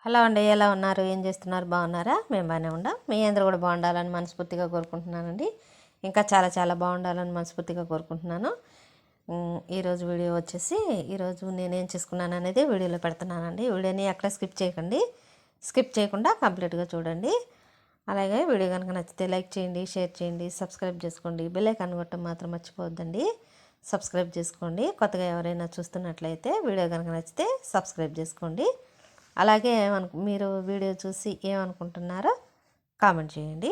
Hello అండి, ఎలా ఉన్నారు? ఏం చేస్తున్నారు? బాగున్నారా? మేము బాగానే ఉండాం. మీ అందరూ కూడా బాగుండాలని మనస్ఫూర్తిగా కోరుకుంటున్నానండి. ఇంకా చాలా చాలా బాగుండాలని మనస్ఫూర్తిగా కోరుకుంటున్నాను. ఈరోజు వీడియో వచ్చేసి ఈరోజు నేనేం చేసుకున్నాను అనేది వీడియోలో పెడుతున్నానండి. వీడియోని ఎక్కడ స్కిప్ చేయకండి, స్కిప్ చేయకుండా కంప్లీట్గా చూడండి. అలాగే వీడియో కనుక నచ్చితే లైక్ చేయండి, షేర్ చేయండి, సబ్స్క్రైబ్ చేసుకోండి. బెల్ ఐకాన్ కొట్టడం మాత్రం మర్చిపోవద్దండి. సబ్స్క్రైబ్ చేసుకోండి. కొత్తగా ఎవరైనా చూస్తున్నట్లయితే వీడియో కనుక నచ్చితే సబ్స్క్రైబ్ చేసుకోండి. అలాగే మీరు వీడియో చూసి ఏమనుకుంటున్నారో కామెంట్ చేయండి.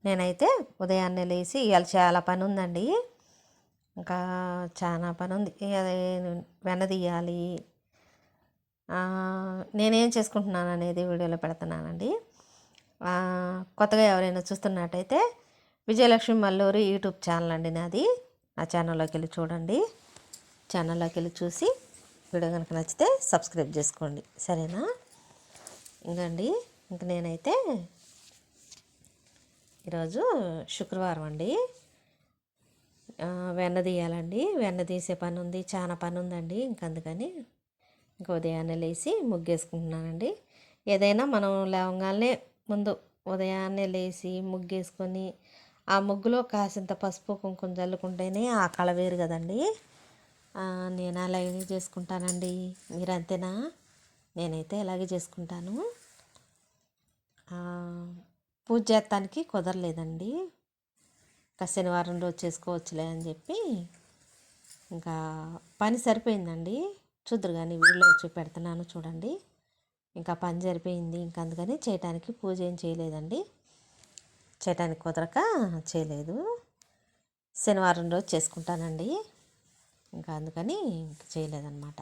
నేనైతే ఉదయాన్నే లేచి ఇవాళ చాలా పని ఉందండి. ఇంకా చాలా పని ఉంది. వెన్న తీయాలి. నేనేం చేసుకుంటున్నాను అనేది వీడియోలో పెడుతున్నానండి. కొత్తగా ఎవరైనా చూస్తున్నట్టయితే విజయలక్ష్మి మల్లూరి యూట్యూబ్ ఛానల్ అండి నాది. ఆ ఛానల్లోకి వెళ్ళి చూడండి. ఛానల్లోకి వెళ్ళి చూసి వీడియో కనుక నచ్చితే సబ్స్క్రైబ్ చేసుకోండి, సరేనా? ఇంకండి, నేనైతే ఈరోజు శుక్రవారం అండి. వెన్న తీయాలండి. వెన్న తీసే పని ఉంది, చాలా పని ఉందండి. అందుకని ఉదయాన్నే లేచి ముగ్గేసుకుంటున్నానండి. ఏదైనా మనం లేవగానే ముందు ఉదయాన్నే లేచి ముగ్గేసుకొని ఆ ముగ్గులో కాసింత పసుపు కుంకుమ చల్లుకుంటేనే ఆ కళ వేరు కదండి. నేను అలాగే చేసుకుంటానండి. మీరు అంతేనా? నేనైతే ఇలాగే చేసుకుంటాను. పూజ చేస్తానికి కుదరలేదండి. ఇంకా శనివారం రోజు చేసుకోవచ్చులే అని చెప్పి ఇంకా పని సరిపోయిందండి. చూద్దరు కానీ వీడియోలో వచ్చి పెడుతున్నాను చూడండి. ఇంకా పని సరిపోయింది. ఇంకా అందుకని చేయటానికి పూజ ఏం చేయలేదండి. చేయటానికి కుదరక చేయలేదు. శనివారం రోజు చేసుకుంటానండి. ఇంకా అందుకని ఇంకా చేయలేదన్నమాట.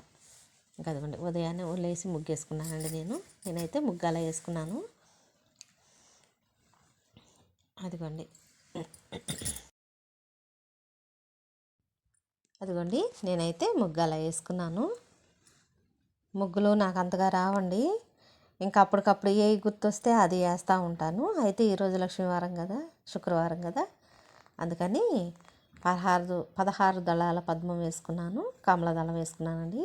ఇంకా అదిగోండి ఉదయాన్నే లేసి ముగ్గేసుకున్నానండి. నేనైతే ముగ్గు అలా వేసుకున్నాను. అదిగోండి నేనైతే ముగ్గు అలా వేసుకున్నాను. ముగ్గులు నాకు అంతగా రావండి. ఇంకా అప్పటికప్పుడు ఏ గుర్తొస్తే అది వేస్తూ ఉంటాను. అయితే ఈరోజు లక్ష్మీవారం కదా, శుక్రవారం కదా, అందుకని 16 దళాల పద్మం వేసుకున్నాను. కమల దళం వేసుకున్నానండి,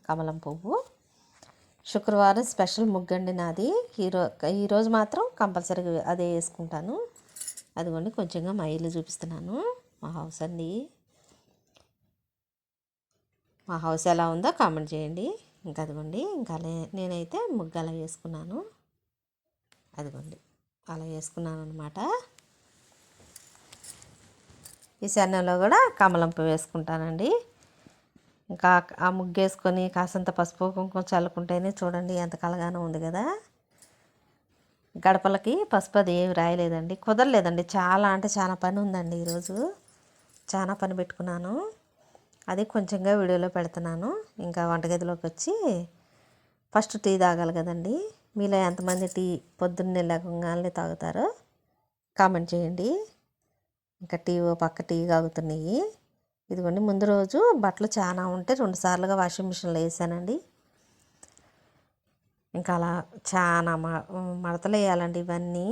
కమలం పువ్వు. శుక్రవారం స్పెషల్ ముగ్గండి నాది. ఈరోజు మాత్రం కంపల్సరీగా అదే వేసుకుంటాను. అదిగోండి కొంచెంగా మా ఇల్లు చూపిస్తున్నాను. మా హౌస్ అండి. మా హౌస్ ఎలా ఉందో కామెంట్ చేయండి. ఇంకా అదిగోండి, ఇంకా నేనైతే ముగ్గు అలా వేసుకున్నాను. అదిగోండి అలా వేసుకున్నాను అనమాట. ఈ శరణంలో కూడా కమలం పువ్వు వేసుకుంటానండి. ఇంకా ఆ ముగ్గు వేసుకొని కాసంత పసుపు కుంకుమ చల్లుకుంటేనే చూడండి ఎంత కలగానో ఉంది కదా. గడపలకి పసుపు అది ఏమి రాయలేదండి, కుదరలేదండి. చాలా అంటే చాలా పని ఉందండి. ఈరోజు చాలా పని పెట్టుకున్నాను. అది కొంచెంగా వీడియోలో పెడుతున్నాను. ఇంకా వంటగదిలోకి వచ్చి ఫస్ట్ టీ తాగాలి కదండి. మీలో ఎంతమంది టీ పొద్దున్నే లేవగానే తాగుతారో కామెంట్ చేయండి. ఇంకా టీ ఓ పక్క టీ తాగుతున్నాయి. ఇదిగోండి ముందు రోజు బట్టలు చాలా ఉంటే 2 సార్లుగా వాషింగ్ మిషన్లో వేసానండి. ఇంకా అలా చాలా మడతలు వేయాలండి. ఇవన్నీ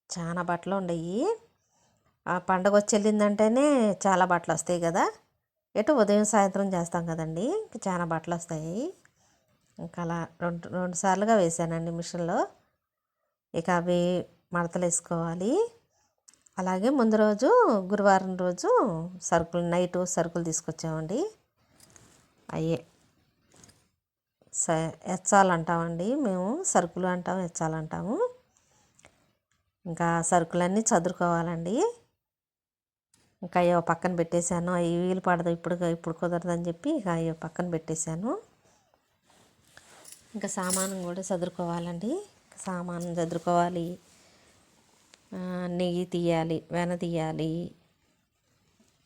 చాలా బట్టలు ఉండయి. ఆ పండగ వచ్చి వెళ్ళిందంటేనే చాలా బట్టలు వస్తాయి కదా. ఎటు ఉదయం సాయంత్రం చేస్తాం కదండి, ఇంకా చాలా బట్టలు వస్తాయి. ఇంకా అలా రెండు సార్లుగా వేసానండి మిషన్లో. ఇక అవి మడతలు వేసుకోవాలి. అలాగే ముందు రోజు గురువారం రోజు నైట్ సరుకులు తీసుకొచ్చామండి. అయ్యే ఎచ్చాలంటామండి మేము, సరుకులు అంటాము, ఎచ్చాలంటాము. ఇంకా సరుకులన్నీ చదురుకోవాలండి. ఇంకా అయ్యో పక్కన పెట్టేశాను. అవి వీలు పడదు, ఇప్పుడు కుదరదని చెప్పి ఇక అయ్యో పక్కన పెట్టేశాను. ఇంకా సామాను కూడా చదురుకోవాలండి. సామాను చదురుకోవాలి. నెయ్యి తీయాలి, వెన్న తీయాలి.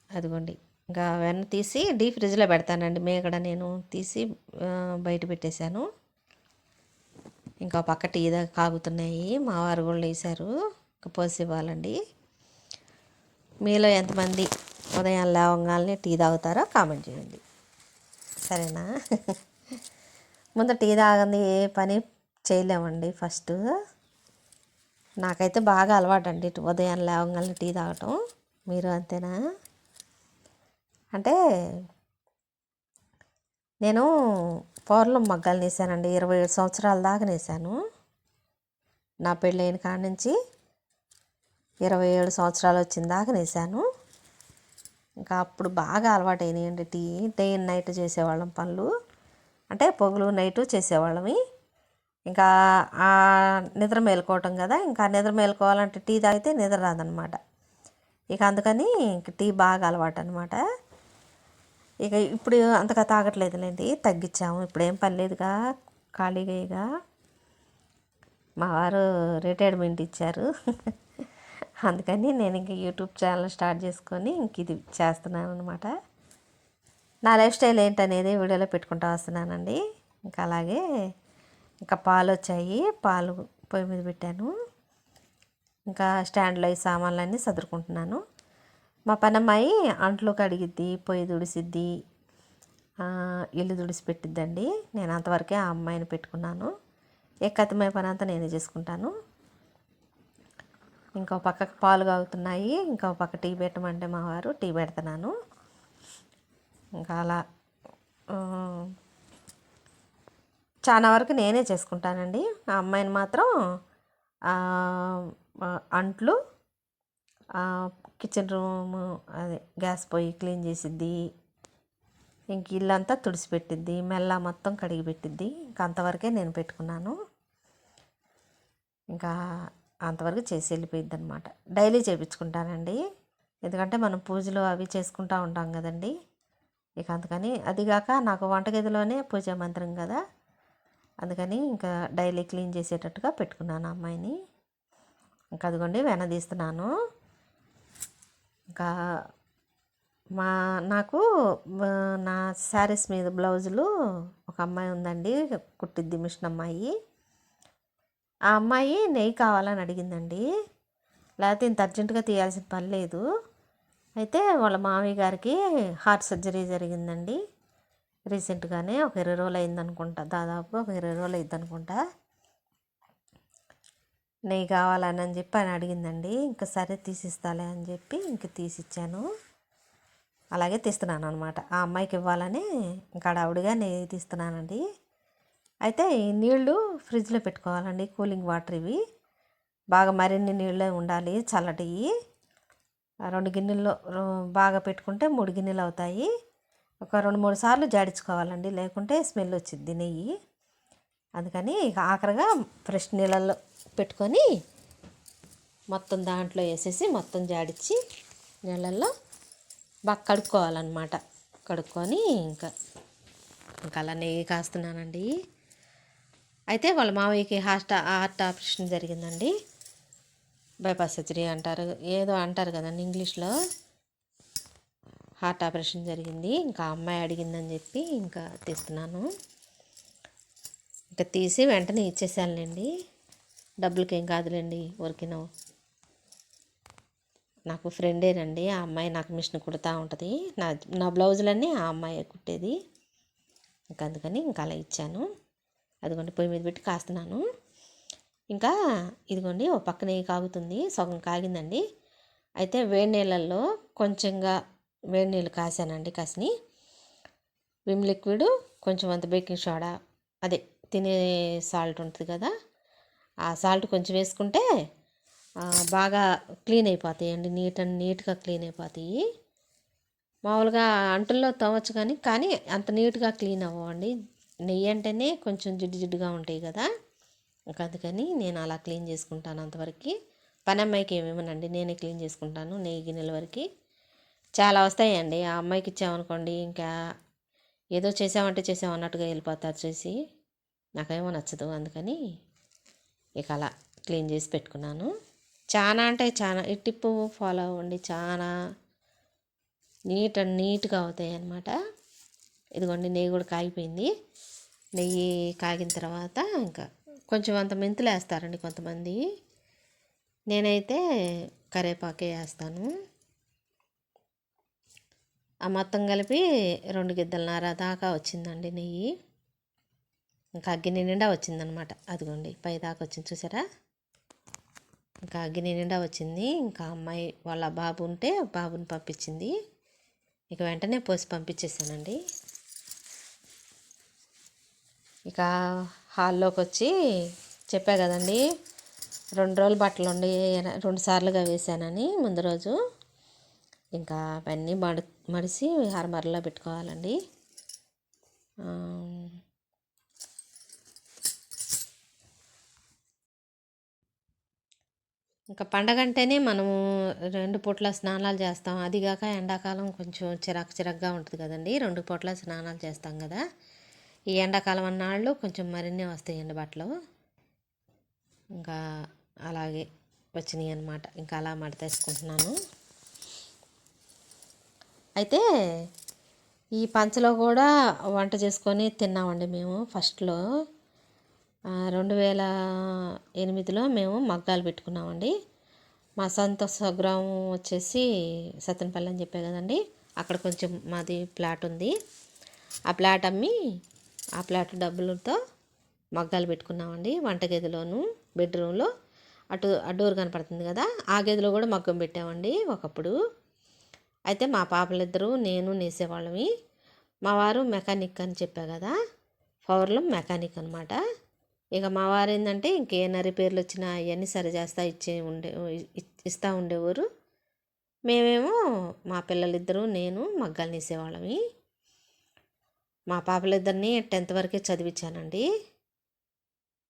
అదిగోండి ఇంకా వెన్న తీసి డీప్ ఫ్రిడ్జ్లో పెడతానండి. మేగడ నేను తీసి బయట పెట్టేశాను. ఇంకా పక్క టీ కాగుతున్నాయి. మా వారు కూడా వేశారు, ఇంకా పోసి ఇవ్వాలండి. మీలో ఎంతమంది ఉదయం లేవగానే టీ తాగుతారో కామెంట్ చేయండి, సరేనా? ముందు టీ తాగంది ఏ పని చేయలేమండి. ఫస్ట్ నాకైతే బాగా అలవాటు అండి ఉదయం లేవగానే టీ తాగటం. మీరు అంతేనా? అంటే నేను పౌర్ణం మగ్గాలు నేసానండి. 27 సంవత్సరాల దాకా నేసాను. నా పెళ్ళైన కాడ నుంచి 27 సంవత్సరాలు వచ్చిన దాకా నేసాను. ఇంకా అప్పుడు బాగా అలవాటు అయినాయండి టీ. డే అండ్ నైట్ చేసేవాళ్ళం పనులు, అంటే పొగులు నైటు చేసేవాళ్ళమి. ఇంకా ఆ నిద్ర మేలుకోవటం కదా, ఇంకా నిద్ర మేలుకోవాలంటే టీ తాగితే నిద్ర రాదనమాట. ఇక అందుకని ఇంక టీ బాగా అలవాటు అనమాట. ఇక ఇప్పుడు అంతగా తాగట్లేదులేండి, తగ్గించాము. ఇప్పుడు ఏం పని లేదుగా, ఖాళీగా. ఇక మా వారు రిటైర్మెంట్ ఇచ్చారు. అందుకని నేను ఇంక యూట్యూబ్ ఛానల్ స్టార్ట్ చేసుకొని ఇంక ఇది చేస్తున్నాను అనమాట. నా లైఫ్ స్టైల్ ఏంటనేది వీడియోలో పెట్టుకుంటూ వస్తున్నానండి. ఇంకా అలాగే ఇంకా పాలు వచ్చాయి, పాలు పొయ్యి మీద పెట్టాను. ఇంకా స్టాండ్లో ఈ సామాన్లన్నీ సదురుకుంటున్నాను. మా పనమ్మాయి అంట్లు కడిగిద్ది, పొయ్యి తుడిసిద్ది, ఇల్లు తుడిసి పెట్టిద్దండి. నేను అంతవరకే ఆ అమ్మాయిని పెట్టుకున్నాను. కత్తిమయ పని అంతా నేనే చేసుకుంటాను. ఇంకో పక్కకు పాలు కాగుతున్నాయి, ఇంకో పక్క టీ పెట్టమంటే మా వారు టీ పెడుతున్నాను. ఇంకా అలా చాలా వరకు నేనే చేసుకుంటానండి. ఆ అమ్మాయిని మాత్రం అంట్లు, కిచెన్ రూము, అదే గ్యాస్ పొయ్యి క్లీన్ చేసిద్ది, ఇంక ఇల్లంతా తుడిచిపెట్టిద్ది, మెల్ల మొత్తం కడిగి పెట్టిద్ది. ఇంకా అంతవరకే నేను పెట్టుకున్నాను. ఇంకా అంతవరకు చేసి వెళ్ళిపోయిద్ది అనమాట. డైలీ చేయించుకుంటానండి, ఎందుకంటే మనం పూజలు అవి చేసుకుంటూ ఉంటాం కదండి. ఇక అందుకని, అదిగాక నాకు వంటగదిలోనే పూజా మందిరం కదా, అందుకని ఇంకా డైలీ క్లీన్ చేసేటట్టుగా పెట్టుకున్నాను అమ్మాయిని. ఇంకా అదిగోండి వెనదీస్తున్నాను. ఇంకా నాకు నా శారీస్ మీద బ్లౌజులు ఒక అమ్మాయి ఉందండి, కుట్టిద్ది, మిషన్ అమ్మాయి. ఆ అమ్మాయి నెయ్యి కావాలని అడిగిందండి, లేకపోతే ఇంత అర్జెంటుగా తీయాల్సిన పని లేదు. అయితే వాళ్ళ మామయ్య గారికి హార్ట్ సర్జరీ జరిగిందండి రీసెంట్గానే, ఒక 20 రోజులు అయిందనుకుంటా, దాదాపు ఒక 20 రోజులు అయింది అనుకుంటా. నెయ్యి కావాలని చెప్పి ఆయన అడిగిందండి. ఇంకా సరే తీసిస్తాలే అని చెప్పి ఇంక తీసిచ్చాను. అలాగే తీస్తున్నాను అనమాట. ఆ అమ్మాయికి ఇవ్వాలని ఇంకా ఆవిడగా నెయ్యి తీస్తున్నానండి. అయితే ఈ నీళ్లు ఫ్రిడ్జ్లో పెట్టుకోవాలండి, కూలింగ్ వాటర్ ఇవి. బాగా మరిన్ని నీళ్ళే ఉండాలి, చల్లటివి. 2 గిన్నెల్లో బాగా పెట్టుకుంటే 3 గిన్నెలు అవుతాయి. ఒక 2-3 సార్లు జాడించుకోవాలండి, లేకుంటే స్మెల్ వచ్చిద్ది నెయ్యి. అందుకని ఇక ఆఖరిగా ఫ్రెష్ నీళ్ళల్లో పెట్టుకొని మొత్తం దాంట్లో వేసేసి మొత్తం జాడించి నీళ్ళల్లో బాగా కడుక్కోవాలన్నమాట. కడుక్కొని ఇంకా అలా నెయ్యి కాస్తున్నానండి. అయితే వాళ్ళ మావయ్యకి హార్ట్ ఆపరేషన్ జరిగిందండి, బైపాస్ సర్జరీ అంటారు, ఏదో అంటారు కదండి ఇంగ్లీష్లో. హార్ట్ ఆపరేషన్ జరిగింది. ఇంకా అమ్మాయి అడిగిందని చెప్పి ఇంకా తీస్తున్నాను. ఇంకా తీసి వెంటనే ఇచ్చేసానులేండి, డబ్బులకి ఏం కాదులేండి, ఊరికినో. నాకు ఫ్రెండేనండి ఆ అమ్మాయి, నాకు మిషన్ కుడతా ఉంటుంది. నా బ్లౌజులన్నీ ఆ అమ్మాయి కుట్టేది. ఇంకా అందుకని ఇంకా అలా ఇచ్చాను. అదిగోండి పొయ్యి మీద పెట్టి కాస్తున్నాను. ఇంకా ఇదిగోండి ఓ పక్క నెయ్యి కాగుతుంది, సగం కాగిందండి. అయితే వేడి నీళ్ళల్లో కొంచెంగా వేడి నీళ్ళు కాసానండి, కాసిని విమ్ లిక్విడ్, కొంచెం అంత బేకింగ్ సోడా, అదే తినే సాల్ట్ ఉంటుంది కదా, ఆ సాల్ట్ కొంచెం వేసుకుంటే బాగా క్లీన్ అయిపోతాయండి, నీట్గా క్లీన్ అయిపోతాయి. మామూలుగా అంటుల్లో తవ్వచ్చు కానీ అంత నీట్గా క్లీన్ అవ్వండి. నెయ్యి అంటేనే కొంచెం జిడ్డు జిడ్డుగా ఉంటాయి కదా, ఇంకా అందుకని నేను అలా క్లీన్ చేసుకుంటాను. అంతవరకు పని అమ్మాయికి ఏమేమోనండి, నేనే క్లీన్ చేసుకుంటాను. నెయ్యి గిన్నెల వరకు చాలా వస్తాయండి. ఆ అమ్మాయికి ఇచ్చామనుకోండి, ఇంకా ఏదో చేసామన్నట్టుగా వెళ్ళిపోతారు చేసి, నాకేమో నచ్చదు. అందుకని ఇక అలా క్లీన్ చేసి పెట్టుకున్నాను. చాలా అంటే చాలా ఈ టిప్పు ఫాలో అవ్వండి, చాలా నీట్గా అవుతాయి అన్నమాట. ఇదిగోండి నెయ్యి కూడా కాగిపోయింది. నెయ్యి కాగిన తర్వాత ఇంకా కొంచెం అంత మెంతులు వేస్తారండి కొంతమంది, నేనైతే కరివేపాకే వేస్తాను. ఆ మొత్తం కలిపి 2 గిద్దలన్నర దాకా వచ్చిందండి నెయ్యి. ఇంకా గిన్నె నిండా వచ్చిందనమాట. అదిగోండి పై దాకా వచ్చింది, చూసారా? ఇంకా గిన్నె నిండా వచ్చింది. ఇంకా అమ్మాయి వాళ్ళ బాబు ఉంటే బాబుని పంపించింది. ఇక వెంటనే పోసి పంపించేసానండి. ఇక హాల్లోకి వచ్చి చెప్పా కదండి 2 రోజులు బట్టలు ఉండి 2 సార్లుగా వేసానని ముందు రోజు. ఇంకా అవన్నీ మడిసి హార్మర్లో పెట్టుకోవాలండి. ఇంకా పండగ అంటేనే మనము 2 పూట్ల స్నానాలు చేస్తాం. అదిగాక ఎండాకాలం కొంచెం చిరాకుగా ఉంటుంది కదండి. 2 పూట్ల స్నానాలు చేస్తాం కదా. ఈ ఎండాకాలం అన్నాళ్ళు కొంచెం మరిన్ని వస్తాయండి బట్టలు. ఇంకా అలాగే వచ్చినాయి అన్నమాట. ఇంకా అలా మడతేసుకుంటున్నాను. అయితే ఈ పంచలో కూడా వంట చేసుకొని తిన్నామండి మేము ఫస్ట్లో. 2008లో మేము మగ్గాలు పెట్టుకున్నామండి. మా సొంత స్వగ్రామం వచ్చేసి సత్తెనపల్లి అని చెప్పే కదండి. అక్కడ కొంచెం మాది ప్లాట్ ఉంది. ఆ ప్లాట్ అమ్మి ఆ ప్లాట్ డబ్బులతో మగ్గాలు పెట్టుకున్నామండి. వంటగదిలోను బెడ్రూమ్లో ఆ డోర్ కనపడుతుంది కదా, ఆ గదిలో కూడా మగ్గం పెట్టామండి ఒకప్పుడు. అయితే మా పాపలిద్దరూ నేను నేసేవాళ్ళమి. మా వారు మెకానిక్ అని చెప్పా కదా, పవర్లో మెకానిక్ అనమాట. ఇక మా వారు ఏంటంటే ఇంకేమైనా రిపేర్లు వచ్చినా అవన్నీ సరి చేస్తా ఇస్తూ ఉండేవారు. మేమేమో మా పిల్లలిద్దరూ నేను మగ్గాలు నేసేవాళ్ళమి. మా పాపలిద్దరిని 10th వరకే చదివించానండి.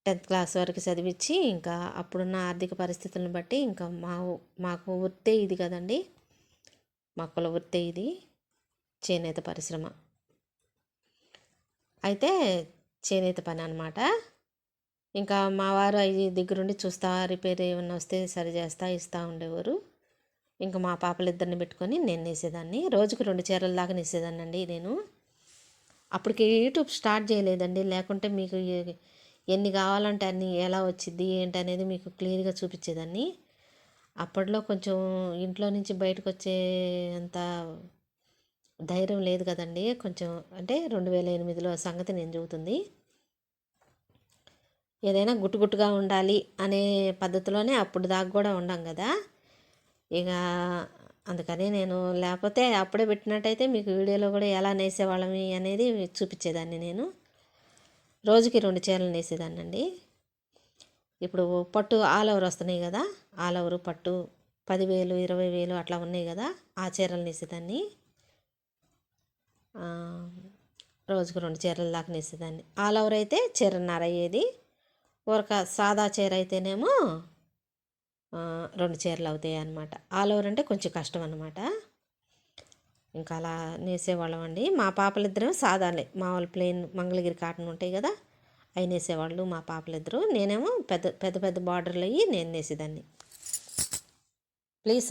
10th క్లాస్ వరకు చదివించి ఇంకా అప్పుడున్న ఆర్థిక పరిస్థితులను బట్టి ఇంకా మాకు వృత్తే ఇది కదండి. మా కుల వృత్తే ఇది, చేనేత పరిశ్రమ. అయితే చేనేత పని అనమాట. ఇంకా మా వారు అవి దగ్గరుండి చూస్తా రిపేర్ ఏమన్నా వస్తే సరి చేస్తా ఇస్తూ ఉండేవారు. ఇంకా మా పాపలిద్దరిని పెట్టుకొని నేను నేసేదాన్ని. రోజుకు 2 చీరల దాకా నేసేదాన్ని అండి నేను. అప్పటికి యూట్యూబ్ స్టార్ట్ చేయలేదండి. లేకుంటే మీకు ఎన్ని కావాలంటే అన్ని ఎలా వచ్చింది ఏంటి అనేది మీకు క్లియర్గా చూపించేదాన్ని. అప్పట్లో కొంచెం ఇంట్లో నుంచి బయటకు వచ్చే అంత ధైర్యం లేదు కదండి. కొంచెం అంటే 2008లో సంగతి నేను చెబుతుంది. ఏదైనా గుట్టుగా ఉండాలి అనే పద్ధతిలోనే అప్పుడు దాకా కూడా ఉండం కదా. ఇక అందుకని నేను లేకపోతే అప్పుడే పెట్టినట్టయితే మీకు వీడియోలో కూడా ఎలా నేసేవాళ్ళమి అనేది చూపించేదాన్ని. నేను రోజుకి 2 చీరలు నేసేదాన్ని అండి. ఇప్పుడు పట్టు ఆల్ ఓవర్ వస్తున్నాయి కదా, ఆల్ ఓవర్ పట్టు 10,000 20,000 అట్లా ఉన్నాయి కదా, ఆ చీరలు నేసేదాన్ని. రోజుకు 2 చీరల దాకా నేసేదాన్ని. ఆల్ ఓవర్ అయితే 1.5 అయ్యేది. ఒక సాదా చీర అయితేనేమో 2 చీరలు అవుతాయి అన్నమాట. ఆల్ ఓవర్ అంటే కొంచెం కష్టం అన్నమాట. ఇంకా అలా నేసేవాళ్ళం అండి. మా పాపలిద్దరం సాదాలే మామూలు ప్లెయిన్ మంగళగిరి కాటన్ ఉంటాయి కదా, అవి నేసేవాళ్ళు మా పాపలిద్దరూ. నేనేమో పెద్ద పెద్ద బార్డర్లు అయ్యి నేను నేసేదాన్ని. ప్లీజ్